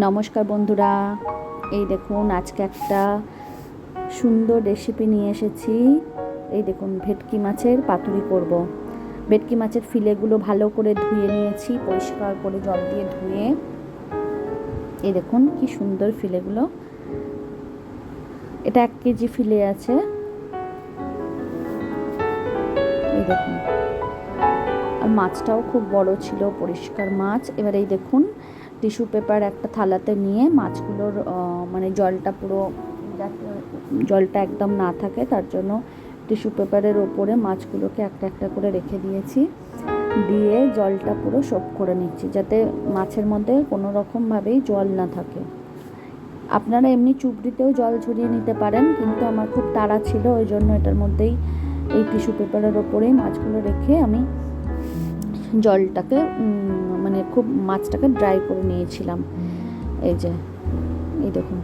নমস্কার বন্ধুরা, এই দেখুন আজকে একটা সুন্দর রেসিপি নিয়ে এসেছি। এই দেখুন ভেটকি মাছের পাতুরি করব। ভেটকি মাছের ফিলেগুলো ভালো করে ধুয়ে নিয়েছি, পরিষ্কার করে জল দিয়ে ধুয়ে। এই দেখুন কি সুন্দর ফিলেগুলো, এটা 1 কেজি ফিলে আছে। এই দেখুন, আর মাছটাও খুব বড় ছিল, পরিষ্কার মাছ। এবার এই দেখুন টিস্যু পেপার একটা থালাতে নিয়ে মাছগুলোর মানে জলটা পুরো, যাতে জলটা একদম না থাকে তার জন্য টিস্যু পেপারের ওপরে মাছগুলোকে একটা একটা করে রেখে দিয়েছি, দিয়ে জলটা পুরো সোপ করে নিচ্ছি যাতে মাছের মধ্যে কোনো রকমভাবেই জল না থাকে। আপনারা এমনি চুবড়িতেও জল ঝরিয়ে নিতে পারেন, কিন্তু আমার খুব তাড়া ছিল, ওই জন্য এটার মধ্যেই এই টিস্যু পেপারের ওপরেই মাছগুলো রেখে আমি জলটাকে মানে খুব মাছটাকে ড্রাই করে নিয়েছিলাম। এই যে এই দেখুন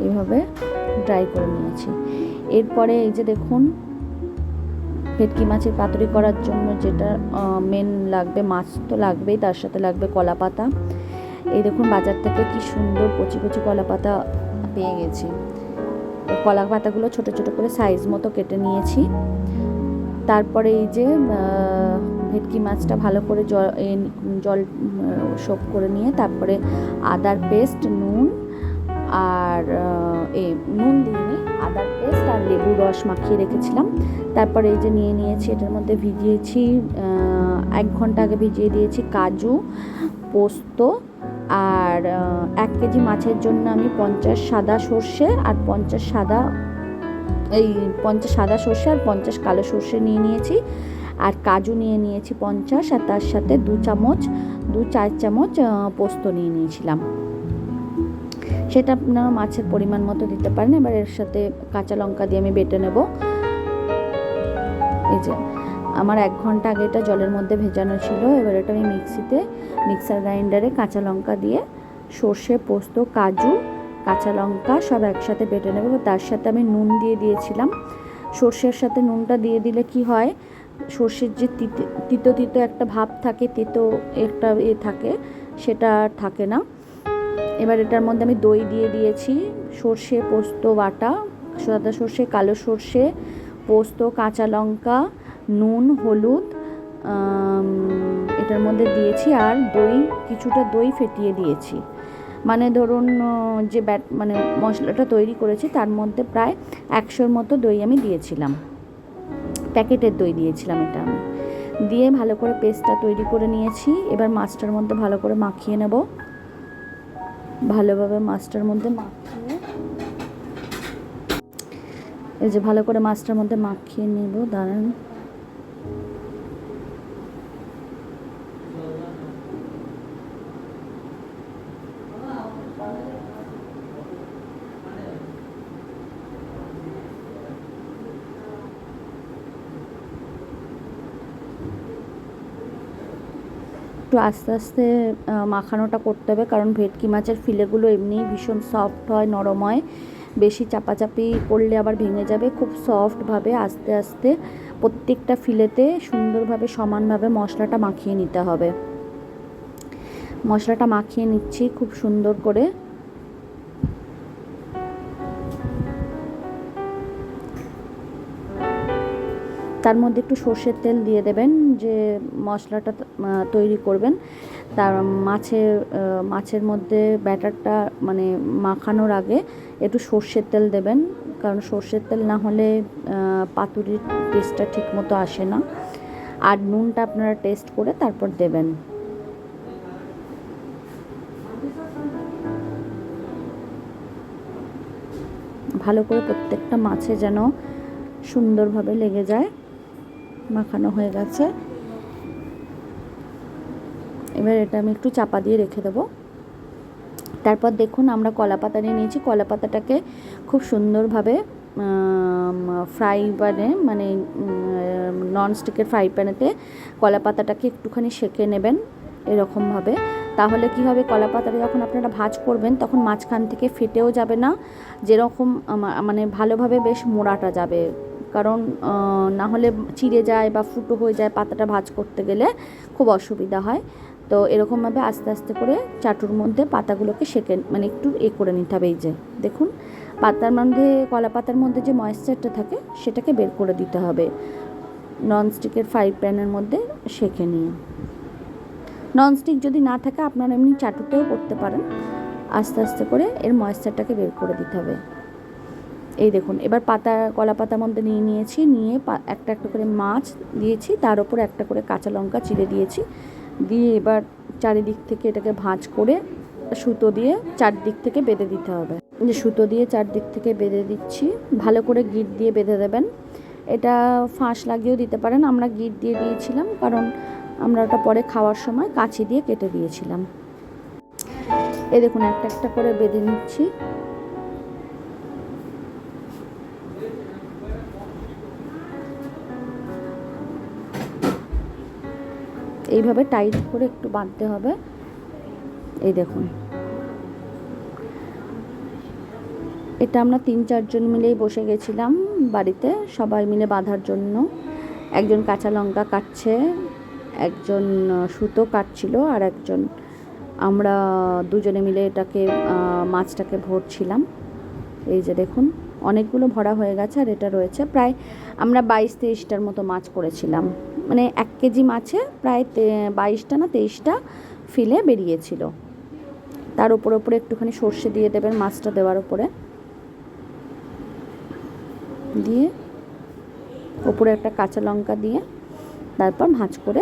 এইভাবে ড্রাই করে নিয়েছি। এরপরে এই যে দেখুন ভেটকি মাছের পাতুরি করার জন্য যেটা মেন লাগবে, মাছ তো লাগবেই, তার সাথে লাগবে কলা পাতা। এই দেখুন বাজার থেকে কি সুন্দর কচি কচি কলা পাতা পেয়ে গেছি। কলা পাতাগুলো ছোট ছোট করে সাইজ মতো কেটে নিয়েছি। তারপরে এই যে ভেটকি মাছটা ভালো করে জল সোপ করে নিয়ে তারপরে আদার পেস্ট, নুন আর নুন দিইনি, আদার পেস্ট আর লেবু রস মাখিয়ে রেখেছিলাম। তারপরে এই যে নিয়ে নিয়েছি, এটার মধ্যে ভিজিয়েছি 1 ঘন্টা আগে ভিজিয়ে দিয়েছি কাজু, পোস্ত। আর 1 কেজি মাছের জন্য আমি 50 সাদা সর্ষে আর 50 সাদা সর্ষে আর 50 কালো সর্ষে নিয়ে নিয়েছি। আর কাজু নিয়ে নিয়েছি 50, আর তার সাথে 2-4 চামচ পোস্ত নিয়ে নিয়েছিলাম। সেটা আপনারা মাছের পরিমাণ মতো দিতে পারেন। এবার এর সাথে কাঁচা লঙ্কা দিয়ে আমি বেটে নেব। এই যে আমার 1 ঘন্টা আগে এটা জলের মধ্যে ভেজানো ছিল। এবার এটা আমি মিক্সার গ্রাইন্ডারে কাঁচা লঙ্কা দিয়ে সর্ষে, পোস্ত, কাজু, কাঁচা লঙ্কা সব একসাথে বেটে নেব। তার সাথে আমি নুন দিয়ে দিয়েছিলাম। সর্ষের সাথে নুনটা দিয়ে দিলে কি হয়, সর্ষের যে তিতো তিতো একটা ভাব থাকে, তিতো একটা থাকে, সেটা থাকে না। এবার এটার মধ্যে আমি দই দিয়ে দিয়েছি, সর্ষে পোস্ত বাটা, সাদা সর্ষে, কালো সর্ষে, পোস্ত, কাঁচা লঙ্কা, নুন, হলুদ এটার মধ্যে দিয়েছি। আর কিছুটা দই ফেটিয়ে দিয়েছি। মানে ধরুন যে মানে মশলাটা তৈরি করেছি তার মধ্যে প্রায় 100-র মতো দই আমি দিয়েছিলাম, প্যাকেটের দই দিয়েছিলাম। এটা আমি দিয়ে ভালো করে পেস্টটা তৈরি করে নিয়েছি। এবার মাছটার মধ্যে ভালো করে মাখিয়ে নেব। ভালোভাবে মাছটার মধ্যে মাখিয়ে, এই যে ভালো করে মাছটার মধ্যে মাখিয়ে নেব। দাঁড়ান, একটু আস্তে আস্তে মাখানোটা করতে হবে, কারণ ভেটকি মাছের ফিলেগুলো এমনিই ভীষণ সফট হয়, নরম হয়। বেশি চাপাচাপি করলে আবার ভেঙে যাবে। খুব সফটভাবে আস্তে আস্তে প্রত্যেকটা ফিলেতে সুন্দরভাবে সমানভাবে মশলাটা মাখিয়ে নিতে হবে। মশলাটা মাখিয়ে নিচ্ছি খুব সুন্দর করে। তার মধ্যে একটু সর্ষের তেল দিয়ে দেবেন, যে মশলাটা তৈরি করবেন তার মাছের মধ্যে ব্যাটারটা মানে মাখানোর আগে একটু সর্ষের তেল দেবেন, কারণ সর্ষের তেল না হলে পাতুরির টেস্টটা ঠিক মতো আসে না। আর নুনটা আপনারা টেস্ট করে তারপর দেবেন। ভালো করে প্রত্যেকটা মাছে যেন সুন্দরভাবে লেগে যায়। মাখানো হয়ে গেছে। এবার এটা আমি একটু চাপা দিয়ে রেখে দেবো। তারপর দেখুন আমরা কলা পাতা নিয়ে নিয়েছি। কলা পাতাটাকে খুব সুন্দরভাবে ফ্রাই প্যানে, মানে ননস্টিকের ফ্রাই প্যানেতে কলা পাতাটাকে একটুখানি সেঁকে নেবেন এরকমভাবে। তাহলে কি হবে, কলা পাতাটা যখন আপনারা ভাজ করবেন তখন মাঝখান থেকে ফেটেও যাবে না, যেরকম মানে ভালোভাবে বেশ মোড়াটা যাবে। কারণ না হলে চিড়ে যায় বা ফুটো হয়ে যায় পাতাটা ভাজ করতে গেলে, খুব অসুবিধা হয়। তো এরকমভাবে আস্তে আস্তে করে চাটুর মধ্যে পাতাগুলোকে সেঁকে মানে একটু করে নিতে হবে। এই যে দেখুন, পাতার মধ্যে কলা পাতার মধ্যে যে ময়েশ্চারটা থাকে সেটাকে বের করে দিতে হবে ননস্টিকের ফ্রাই প্যানের মধ্যে সেঁকে নিয়ে। ননস্টিক যদি না থাকে আপনারা এমনি চাটুতেও করতে পারেন। আস্তে আস্তে করে এর ময়েশ্চারটাকে বের করে দিতে হবে। এই দেখুন, এবার কলা পাতার মধ্যে নিয়েছি, নিয়ে একটা একটা করে মাছ দিয়েছি, তার উপর একটা করে কাঁচা লঙ্কা চিড়ে দিয়েছি, দিয়ে এবার চারিদিক থেকে এটাকে ভাঁজ করে সুতো দিয়ে চারদিক থেকে বেঁধে দিতে হবে। যে সুতো দিয়ে চারদিক থেকে বেঁধে দিচ্ছি, ভালো করে গিট দিয়ে বেঁধে দেবেন। এটা ফাঁস লাগিয়েও দিতে পারেন, আমরা গিট দিয়ে দিয়েছিলাম কারণ আমরা ওটা পরে খাওয়ার সময় কাঁচি দিয়ে কেটে দিয়েছিলাম। এই দেখুন, একটা একটা করে বেঁধে নিচ্ছি। এইভাবে টাইট করে একটু বাঁধতে হবে। এই দেখুন, এটা আমরা 3-4 জন মিলেই বসে গেছিলাম বাড়িতে, সবাই মিলে বাঁধার জন্য। একজন কাঁচা লঙ্কা কাটছে, একজন সুতো কাটছিল, আর একজন আমরা দুজনে মিলে এটাকে মাছটাকে ভরছিলাম। এই যে দেখুন, অনেকগুলো ভরা হয়ে গেছে, আর এটা রয়েছে প্রায় আমরা 22-23টার মতো মাছ করেছিলাম। মানে 1 কেজি মাছে প্রায় 22টা না 23টা ফিলে বেরিয়েছিল। তার উপরে একটুখানি সর্ষে দিয়ে দেবেন মাছটা দেওয়ার উপরে, দিয়ে উপরে একটা কাঁচা লঙ্কা দিয়ে তারপর ভাঁজ করে।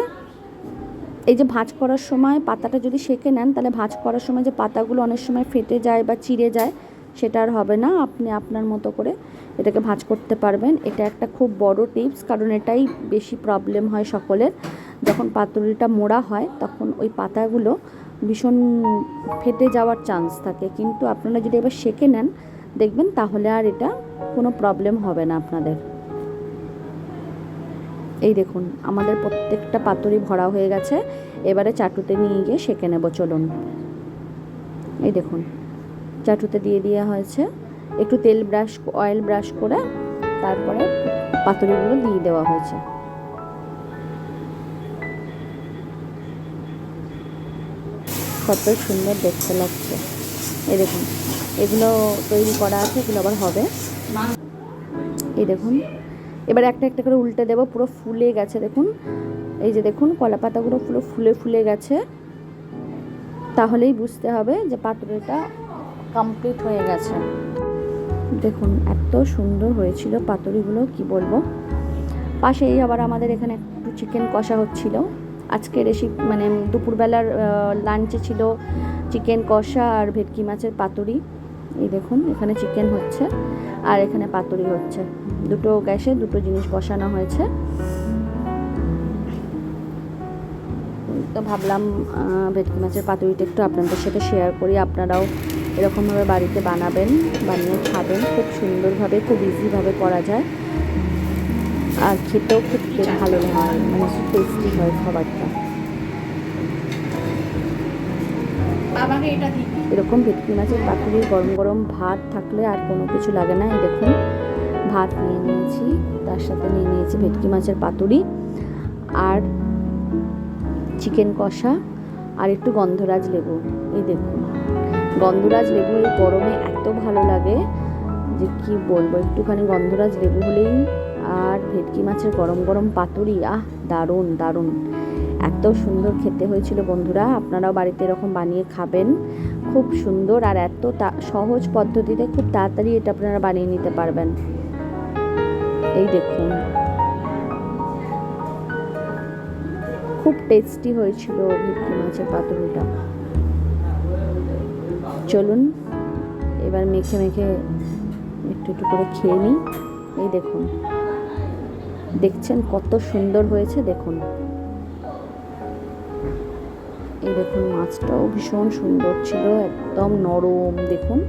এই যে ভাঁজ করার সময় পাতাটা যদি সেঁকে নেন, তাহলে ভাঁজ করার সময় যে পাতাগুলো অনেক সময় ফেটে যায় বা চিড়ে যায়, সেটা আর হবে না। আপনি আপনার মতো করে এটাকে ভাঁজ করতে পারবেন। এটা একটা খুব বড় টিপস, কারণ এটাই বেশি প্রবলেম হয় সকলের। যখন পাতুরিটা মোড়া হয় তখন ওই পাতাগুলো ভীষণ ফেটে যাওয়ার চান্স থাকে, কিন্তু আপনারা যদি এবার সেঁকে নেন দেখবেন তাহলে আর এটা কোনো প্রবলেম হবে না আপনাদের। এই দেখুন, আমাদের প্রত্যেকটা পাতুরি ভরা হয়ে গেছে। এবারে চাটুতে নিয়ে গিয়ে সেঁকে নেব, চলুন। এই দেখুন, চাটুতে দিয়ে দেওয়া হয়েছে, একটু অয়েল ব্রাশ করে তারপরে পাতুরিগুলো দিয়ে দেওয়া হয়েছে। কত সুন্দর দেখতে লাগছে। এই দেখুন, এগুলো তৈরি করা আছে, এগুলো আবার হবে। এই দেখুন, এবার একটা একটা করে উল্টে দেবো, পুরো ফুলে গেছে দেখুন। এই যে দেখুন, কলা পাতাগুলো পুরো ফুলে গেছে, তাহলেই বুঝতে হবে যে পাতুরিটা কমপ্লিট হয়ে গেছে। দেখুন, এত সুন্দর হয়েছিল পাতুরিগুলো, কি বলবো। পাশেই আবার আমাদের এখানে একটু চিকেন কষা হচ্ছিল। আজকে মানে দুপুরবেলার লাঞ্চে ছিল চিকেন কষা আর ভেটকি মাছের পাতুরি। এই দেখুন, এখানে চিকেন হচ্ছে আর এখানে পাতুরি হচ্ছে, দুটো গ্যাসে দুটো জিনিস বসানো হয়েছে। তো ভাবলাম ভেটকি মাছের পাতুরিটা একটু আপনাদের সাথে শেয়ার করি। আপনারাও এরকমভাবে বাড়িতে বানাবেন, বানিয়ে খাবেন। খুব সুন্দরভাবে, খুব ইজিভাবে করা যায়, আর খেতেও খুব ভালো হয়, মানে খুব টেস্টি হয় খাবারটা। এরকম ভেটকি মাছের পাতুরি গরম গরম ভাত থাকলে আর কোনো কিছু লাগে না। এই দেখুন, ভাত নিয়ে নিয়েছি, তার সাথে নিয়ে নিয়েছি ভেটকি মাছের পাতুরি আর চিকেন কষা আর একটু গন্ধরাজ লেবু। এই দেখুন, গন্ধরাজ লেবু এই গরমে এত ভালো লাগে যে কি বলবো। একটুখানি গন্ধরাজ লেবু হলেই, আর ভেটকি মাছের গরম গরম পাতুরি, দারুণ দারুণ, এত সুন্দর খেতে হয়েছিল বন্ধুরা। আপনারাও বাড়িতে এরকম বানিয়ে খাবেন, খুব সুন্দর, আর এত সহজ পদ্ধতিতে খুব তাড়াতাড়ি এটা আপনারা বানিয়ে নিতে পারবেন। এই দেখুন, খুব টেস্টি হয়েছিল ভেটকি মাছের পাতুরিটা। চলুন এবার মেখে মেখে একটু একটু করে খেয়ে নিই। এই দেখুন, দেখছেন কত সুন্দর হয়েছে, দেখুন। এই দেখুন, মাছটাও ভীষণ সুন্দর ছিল, একদম নরম। দেখুন,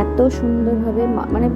এত সুন্দরভাবে মানে